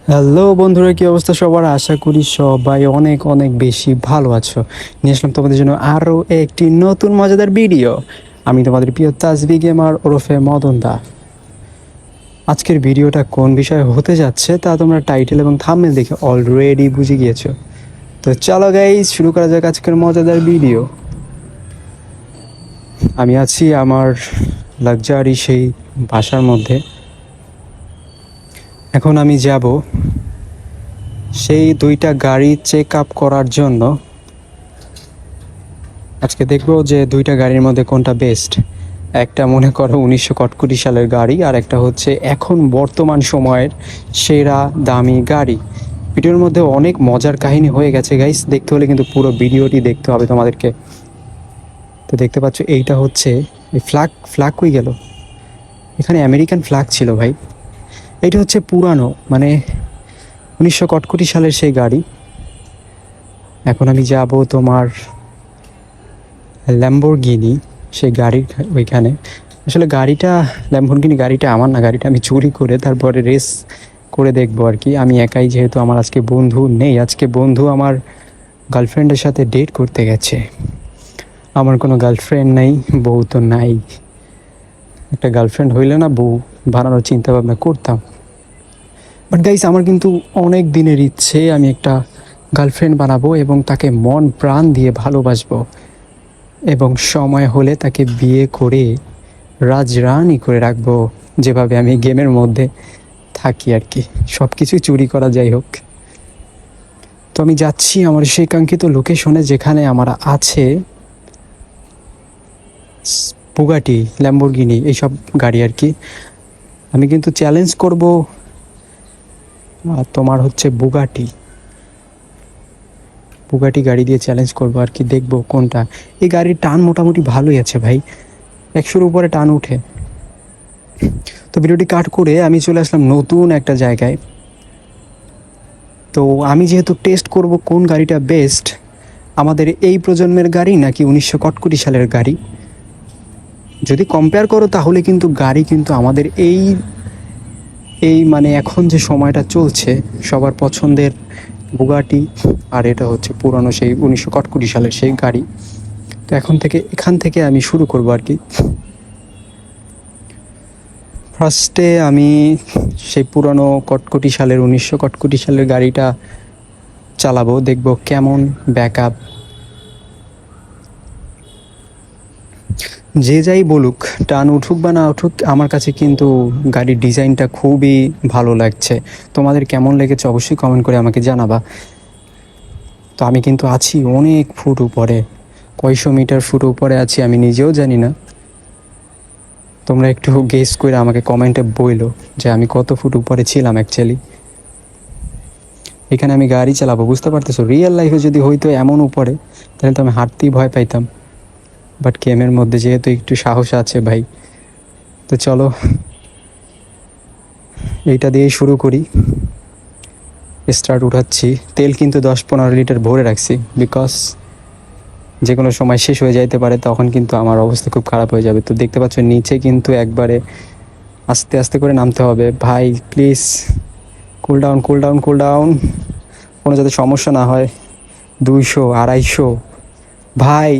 Hello বন্ধুরা, কি অবস্থা সবার? আশা করি সবাই অনেক অনেক বেশি ভালো আছো। নিয়ে আসলাম তোমাদের জন্য আরও একটি নতুন মজাদার ভিডিও। আমি তোমাদের প্রিয় তাজবি গেমার ওরফে মদন দা। আজকের ভিডিওটা কোন বিষয়ে হতে যাচ্ছে তা তোমরা টাইটেল এবং থাম্বনেল দেখে অলরেডি বুঝে গিয়েছো। তো চলো গাইস, শুরু করা যাক আজকের মজাদার ভিডিও। আমি আছি আমার লাক্সারি সেই বাসার মধ্যে। এখন আমি যাব সেই দুইটা গাড়ি চেক আপ করার জন্য। আজকে দেখবো যে দুইটা গাড়ির মধ্যে কোনটা বেস্ট। একটা মনে করো 1961 সালের গাড়ি, আর একটা হচ্ছে এখন বর্তমান সময়ের সেরা দামি গাড়ি। ভিডিওর মধ্যে অনেক মজার কাহিনী হয়ে গেছে গাইস, দেখতে হলে কিন্তু পুরো ভিডিওটি দেখতে হবে তোমাদেরকে। তো দেখতে পাচ্ছ এইটা হচ্ছে এই ফ্ল্যাগ কই গেল? এখানে আমেরিকান ফ্ল্যাগ ছিল ভাই। এইটা হচ্ছে পুরানো, মানে 1961 সালের সেই গাড়ি। এখন আমি যাব তোমার ল্যাম্বরগিনি সেই গাড়ির ওইখানে। আসলে গাড়িটা ল্যাম্বরগিনি গাড়িটা আমার না, গাড়িটা আমি চুরি করে তারপরে রেস করে দেখবো আর কি। আমি একাই, যেহেতু আমার আজকে বন্ধু নেই। আজকে বন্ধু আমার গার্লফ্রেন্ডের সাথে ডেট করতে গেছে। আমার কোনো গার্লফ্রেন্ড নেই, বউ তো নাই। একটা গার্লফ্রেন্ড হইলে না বউ বানানোর চিন্তা ভাবনা করতাম। বাট গাইস, আমার কিন্তু অনেক দিনের ইচ্ছে, আমি একটা গার্লফ্রেন্ড বানাবো এবং তাকে মন প্রাণ দিয়ে ভালোবাসবো, এবং সময় হলে তাকে বিয়ে করে রাজরানী করে রাখবো, যেভাবে আমি গেমের মধ্যে থাকি আর কি। সব কিছু চুরি করা, যাই হোক। তো আমি যাচ্ছি আমার সেই কাঙ্ক্ষিত লোকেশনে, যেখানে আমার আছে বুগাটি, ল্যাম্বরগিনি, এইসব গাড়ি আর কি। আমি কিন্তু চ্যালেঞ্জ করব তোমার হচ্ছে বুগাটি বুগাটি গাড়ি দিয়ে চ্যালেঞ্জ করবো আর কি। দেখবো কোনটা। এই গাড়ির টান মোটামুটি ভালোই আছে ভাই, 100-র উপরে টান উঠে। তো ভিডিওটি কাট করে আমি চলে আসলাম নতুন একটা জায়গায়। তো আমি যেহেতু টেস্ট করব কোন গাড়িটা বেস্ট, আমাদের এই প্রজন্মের গাড়ি নাকি 1961 সালের গাড়ি। যদি কম্পেয়ার করো তাহলে কিন্তু গাড়ি কিন্তু আমাদের এই এই মানে এখন যে সময়টা চলছে সবার পছন্দের বুগাটি, আর এটা হচ্ছে পুরনো সেই 1961 সালের সেই গাড়ি। তো এখান থেকে আমি শুরু করব আর কি। ফার্স্টে আমি সেই পুরনো কটকটি সালের 1961 সালের গাড়িটা চালাবো, দেখবো কেমন ব্যাকআপ। যে যাই বলুক, টান উঠুক বা না উঠুক, আমার কাছে কিন্তু গাড়ির ডিজাইনটা খুবই ভালো লাগছে। তোমাদের কেমন লেগেছে অবশ্যই কমেন্ট করে আমাকে জানাবা। তো আমি কিন্তু আছি অনেক ফুট উপরে, কয়শো মিটার ফুট উপরে আছি, আমি নিজেও জানি না। তোমরা একটু গেস করে আমাকে কমেন্টে বইলো যে আমি কত ফুট উপরে ছিলাম অ্যাকচুয়ালি। এখানে আমি গাড়ি চালাবো, বুঝতে পারতেছো? রিয়েল লাইফে যদি হইতো এমন উপরে, তাহলে তো আমি হাঁটতেই ভয় পাইতাম। বাট গেমের মধ্যে যেহেতু একটু সাহস আছে ভাই, তো চলো এইটা দিয়েই শুরু করি। স্টার্ট উঠাচ্ছি। তেল কিন্তু 10-15 লিটার ভরে রাখছি, বিকজ যে কোনো সময় শেষ হয়ে যাইতে পারে, তখন কিন্তু আমার অবস্থা খুব খারাপ হয়ে যাবে। তো দেখতে পাচ্ছ নিচে কিন্তু একবারে আস্তে আস্তে করে নামতে হবে ভাই, please. Cool down, cool down, cool down, কোনো যাতে সমস্যা না হয়। 200, 250 ভাই,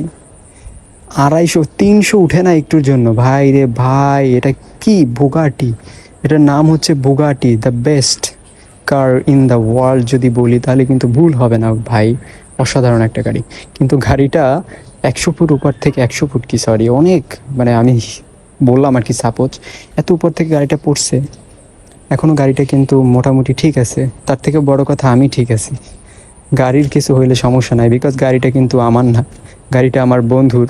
250, 300 উঠে না একটুর জন্য ভাই রে ভাই। এটা কি বুগাটি? এটার নাম হচ্ছে Bugatti, the best car in the world যদি বলি তাহলে কিন্তু ভুল হবে না ভাই। অসাধারণ একটা গাড়ি। কিন্তু গাড়িটা 100 ফুট উপর থেকে, 100 ফুট কি সরি, অনেক, মানে আমি বললাম আর কি সাপোজ, এত উপর থেকে গাড়িটা পড়ছে। এখনও গাড়িটা কিন্তু মোটামুটি ঠিক আছে। তার থেকে বড় কথা, আমি ঠিক আছি। গাড়ির কিছু হইলে সমস্যা নাই, বিকজ গাড়িটা কিন্তু আমার না, গাড়িটা আমার বন্ধুর।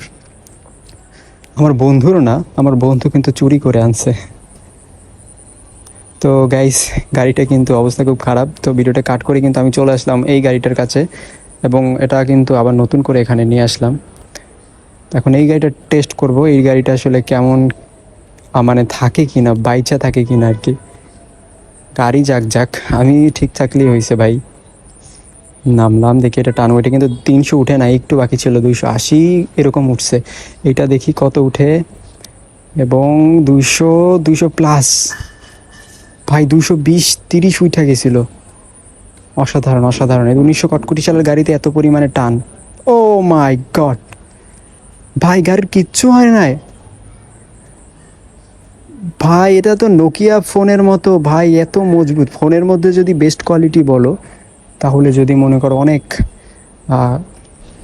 আমার বন্ধুরও না, আমার বন্ধু কিন্তু চুরি করে আনছে। তো গাইস, গাড়িটা কিন্তু অবস্থা খুব খারাপ। তো ভিডিওটা কাট করে কিন্তু আমি চলে আসলাম এই গাড়িটার কাছে, এবং এটা কিন্তু আবার নতুন করে এখানে নিয়ে আসলাম। এখন এই গাড়িটা টেস্ট করব, এই গাড়িটা আসলে কেমন, মানে থাকে কি না, বাইচা থাকে কি না আর কি। গাড়ি যাক যাক, আমি ঠিক থাকলেই হয়েছে ভাই। নামলাম, দেখি এটা টানবো। এটা কিন্তু 300 উঠে না, একটু বাকি ছিল, 280 এরকম উঠছে। এটা দেখি কত উঠে, এবং 200 প্লাস ভাই, 220-30 উঠে গেছিলো। অসাধারণ অসাধারণ। এই 1900 কটকটি সালের গাড়িতে এত পরিমাণে টান, ও মাই গড ভাই, গাড়ির কিচ্ছু হয় নাই ভাই। এটা তো নোকিয়া ফোনের মতো ভাই, এত মজবুত। ফোনের মধ্যে যদি বেস্ট কোয়ালিটি বলো, তাহলে যদি মনে করো অনেক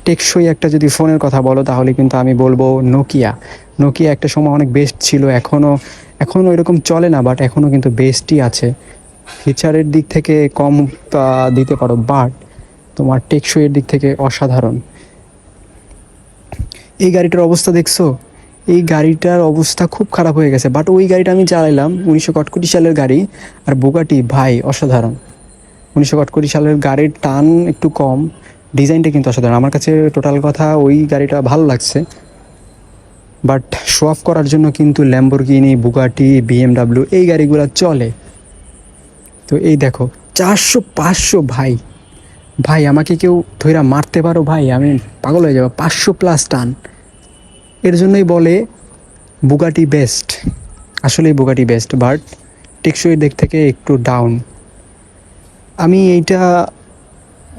টেকসই একটা যদি ফোনের কথা বলো, তাহলে কিন্তু আমি বলবো নোকিয়া। নোকিয়া একটা সময় অনেক বেস্ট ছিল, এখনও এরকম চলে না, বাট এখনও কিন্তু বেস্টই আছে। ফিচারের দিক থেকে কম দিতে পারো, বাট তোমার টেকসইয়ের দিক থেকে অসাধারণ। এই গাড়িটার অবস্থা দেখছো? এই গাড়িটার অবস্থা খুব খারাপ হয়ে গেছে, বাট ওই গাড়িটা আমি চালাইলাম, 1900 কটকটি সালের গাড়ি। আর বুগাটি ভাই অসাধারণ। 1900 কটকটি সালের গাড়ির টান একটু কম, ডিজাইনটা কিন্তু অসাধারণ। আমার কাছে টোটাল কথা ওই গাড়িটা ভালো লাগছে, বাট শো অফ করার জন্য কিন্তু ল্যাম্বরগিনি, বুগাটি, বিএমডাব্লিউ এই গাড়িগুলো চলে। তো এই দেখো 400-500 ভাই, ভাই আমাকে কেউ ধইরা মারতে পারো ভাই, আমি পাগল হয়ে যাবো। 500+ টান। এর জন্যই বলে বুগাটি বেস্ট। আসলেই বুগাটি বেস্ট, বাট টেকসই দিক থেকে একটু ডাউন। আমি এইটা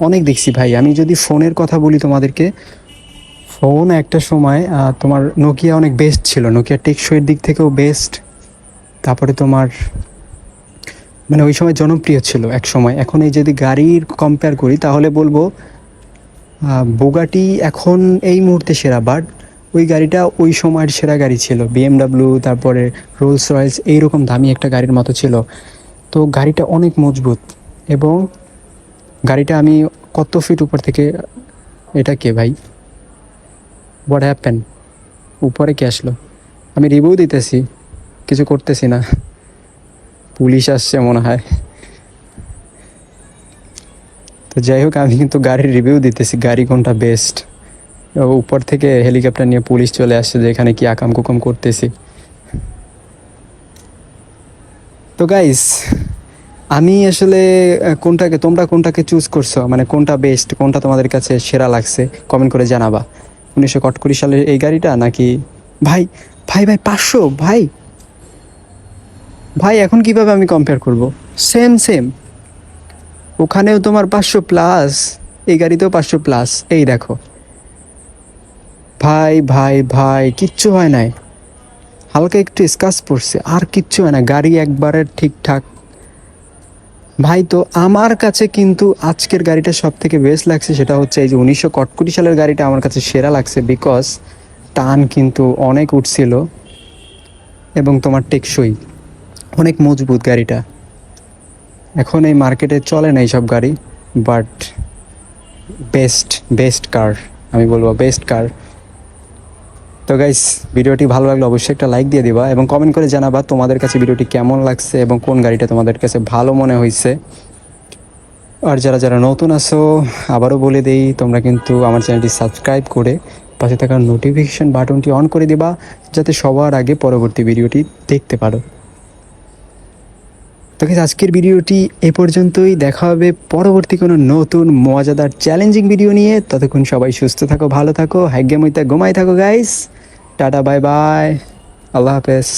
অনেক দেখছি ভাই। আমি যদি ফোনের কথা বলি তোমাদেরকে, ফোন একটা সময় তোমার নোকিয়া অনেক বেস্ট ছিল, নোকিয়া টেকসইয়ের দিক থেকেও বেস্ট। তারপরে তোমার মানে ওই সময় জনপ্রিয় ছিল এক সময়। এখন এই যদি গাড়ির কম্পেয়ার করি, তাহলে বলবো বুগাটি এখন এই মুহূর্তে সেরা, বাট ওই গাড়িটা ওই সময়ের সেরা গাড়ি ছিল। বিএমডাব্লিউ, তারপরে রোলস রয়েলস, এইরকম দামি একটা গাড়ির মতো ছিল। তো গাড়িটা অনেক মজবুত, এবং গাড়িটা আমি কত ফিট উপর থেকে, এটা কে ভাই, হোয়াট হ্যাপেন, উপরে কে আসলো? আমি রিভিউ দিতেছি, কিছু করতেছি না, পুলিশ আসছে মনে হয়। তো যাই হোক, আমি কিন্তু গাড়ির রিভিউ দিতেছি, গাড়ি কোনটা বেস্ট। উপর থেকে হেলিকপ্টার নিয়ে পুলিশ চলে আসছে যে এখানে কি আকাম কুকাম করতেছি। তো গাইস, আমি আসলে তোমরা কোনটাকে চুজ করছো, মানে কোনটা বেস্ট, কোনটা তোমাদের কাছে সেরা লাগছে, কমেন্ট করে জানাবা। 1900 কটকটি সালের এই গাড়িটা নাকি ভাই, ভাই ভাই 500 ভাই, ভাই এখন কিভাবে আমি কম্পেয়ার করব? সেম সেম, ওখানেও তোমার 500+, এই গাড়িতেও 500+। এই দেখো ভাই ভাই ভাই, কিচ্ছু হয় নাই, হালকা একটু স্কাচ পড়ছে, আর কিচ্ছু হয় না, গাড়ি একবারে ঠিকঠাক ভাই। তো আমার কাছে কিন্তু আজকের গাড়িটা সব থেকে বেস্ট লাগছে, সেটা হচ্ছে এই যে 1900 কটকটি সালের গাড়িটা আমার কাছে সেরা লাগছে, বিকজ টান কিন্তু অনেক উঠছিল, এবং তোমার টেকসই অনেক মজবুত গাড়িটা। এখন এই মার্কেটে চলে না এইসব গাড়ি, বাট বেস্ট বেস্ট কার, আমি বলবো বেস্ট কার। তো গাইস, ভিডিওটি ভালো লাগলে অবশ্যই একটা লাইক দিয়ে দিবা, এবং কমেন্ট করে জানাবা তোমাদের কাছে ভিডিওটি কেমন লাগছে, এবং কোন গাড়িটা তোমাদের কাছে ভালো মনে হয়েছে। আর যারা যারা নতুন আছো, আবারও বলে দেই, তোমরা কিন্তু আমার চ্যানেলটি সাবস্ক্রাইব করে পাশে থাকা নোটিফিকেশন বাটনটি অন করে দিবা, যাতে সবার আগে পরবর্তী ভিডিওটি দেখতে পারো। তো গাইস, আজকের ভিডিওটি এ পর্যন্তই। দেখা হবে পরবর্তী কোনো নতুন মজাদার চ্যালেঞ্জিং ভিডিও নিয়ে। ততক্ষণ সবাই সুস্থ থাকো, ভালো থাকো, হাইগে মইতা ঘুমাই থাকো গাইস। টাটা, বাই বাই, আল্লাহ হাফেজ।